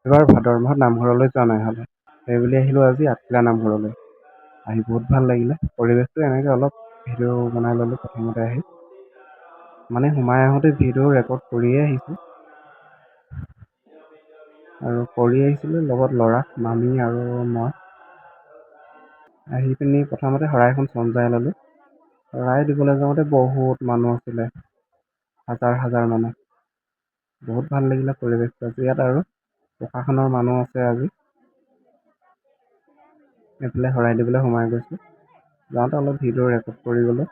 এইবাৰ ভাদৰ মাহত নামঘৰলৈ যোৱা নাই হ'লে সেইবুলি আহিলোঁ আজি আঠখেলীয়া নামঘৰলৈ। আহি বহুত ভাল লাগিলে। পৰিৱেশটো এনেকৈ অলপ ভিডিঅ' বনাই ল'লোঁ প্ৰথমতে আহি। মানে সোমাই আহোঁতে ভিডিঅ' ৰেকৰ্ড কৰিয়ে আহিছোঁ। আৰু কৰি আহিছিলোঁ লগত ল'ৰা, মামী আৰু মই। আহি পিনি প্ৰথমতে শৰাইখন চমজাই ল'লোঁ। শৰাই দিবলৈ যাওঁতে বহুত মানুহ আছিলে, হাজাৰ হাজাৰ মানুহ। বহুত ভাল লাগিলে পৰিৱেশটো আজি ইয়াত আৰু প্ৰশাসনৰ মানুহ আছে আজি। এইফালে শৰাই দিবলৈ সোমাই গৈছোঁ। যাওঁতে অলপ ভিডিঅ' ৰেকৰ্ড কৰি গ'লোঁ।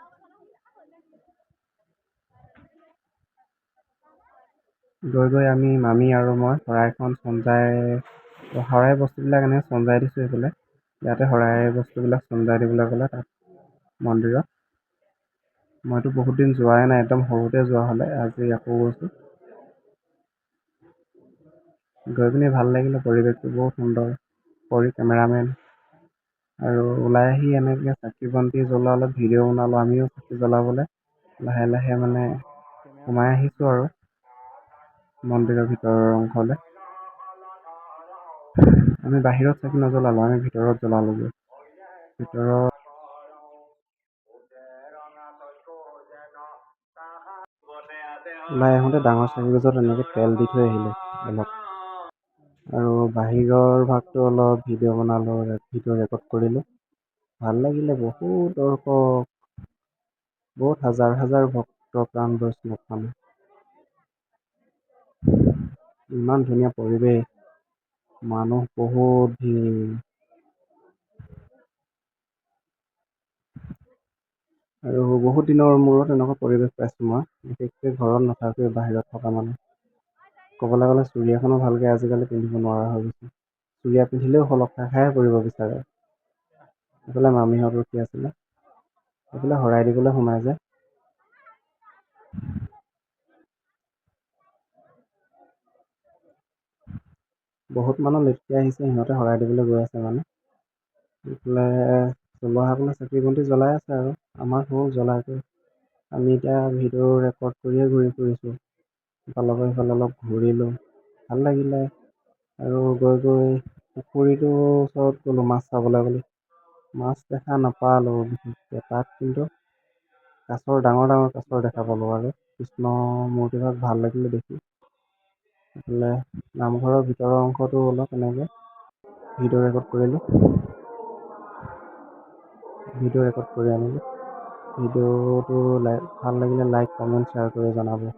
গৈ আমি মামী আৰু মই শৰাইখন শৰাই বস্তুবিলাক এনেকৈ চমজাই দিছোঁ সেইফালে। ইয়াতে শৰাই বস্তুবিলাক চমজাই দিবলৈ ক'লে তাত মন্দিৰত। মইতো বহুত দিন যোৱাই নাই, একদম সৰুতে যোৱা হ'লে, আজি আকৌ গৈছোঁ। গৈ পিনি ভাল লাগিলে, পৰিৱেশটো বহুত সুন্দৰ, কেমেৰামেন আৰু ওলাই আহি এনেকৈ চাকি বন্তি জ্বলোৱা অলপ ভিডিঅ' বনালোঁ, আমিও চাকি জ্বলাবলৈ লাহে লাহে মানে সোমাই আহিছোঁ আৰু মন্দিৰৰ ভিতৰৰ অংশলৈ। আমি বাহিৰত চাকি নজ্বলালোঁ, আমি ভিতৰত জ্বলালোঁগৈ। ভিতৰত ওলাই আহোঁতে ডাঙৰ চাকিগছত এনেকৈ তেল দি থৈ আহিলোঁ অলপ। আৰু বাহিৰৰ ভাগটো অলপ ভিডিঅ' বনালোঁ, ভিডিঅ' ৰেকৰ্ড কৰিলোঁ। ভাল লাগিলে, বহুত দৰ্শক, বহুত হাজাৰ হাজাৰ ভক্তপ্ৰাণ বৈষ্ণৱ মানে। ইমান ধুনীয়া পৰিৱেশ, মানুহ বহুত ভিৰ। আৰু বহুত দিনৰ মূৰত এনেকুৱা পৰিৱেশ পাইছোঁ মই, বিশেষকৈ ঘৰত নাথাকোঁৱে, বাহিৰত থকা মানুহ। ক'বলৈ গ'লে চুৰিয়াখনো ভালকৈ আজিকালি পিন্ধিব নোৱাৰা হৈ গৈছোঁ। চুৰিয়া পিন্ধিলেও সলপ খাই খাইহে পৰিব বিচাৰে। সেইফালে মামীহঁত ৰখি আছিলে, সেইফালে শৰাই দিবলৈ সোমাই যে। বহুত মানুহ লেটকৈ আহিছে, সিহঁতে শৰাই দিবলৈ গৈ আছে মানে। এইফালে জ্বলোৱাসকলে চাকি বন্তি জ্বলাই আছে আৰু আমাৰ হ'ল জ্বলাই কৰি। আমি এতিয়া ভিডিঅ' ৰেকৰ্ড কৰিয়ে ঘূৰি ফুৰিছোঁ। ইফালৰ পৰা সিফালে অলপ ঘূৰিলোঁ, ভাল লাগিলে। আৰু গৈ পুখুৰীটোৰ ওচৰত গ'লোঁ মাছ চাবলৈ বুলি। মাছ দেখা নাপালোঁ বিশেষকৈ, তাত কিন্তু ডাঙৰ ডাঙৰ কাছ দেখা পালোঁ আৰু কৃষ্ণৰ মূৰ্তিভাগ ভাল লাগিলে দেখি। এইফালে নামঘৰৰ ভিতৰৰ অংশটো অলপ এনেকৈ ভিডিঅ' ৰেকৰ্ড কৰিলোঁ। ভিডিঅ' ৰেকৰ্ড কৰি আনিলোঁ। ভিডিঅ'টো ভাল লাগিলে লাইক, কমেণ্ট, শ্বেয়াৰ কৰি জনাব।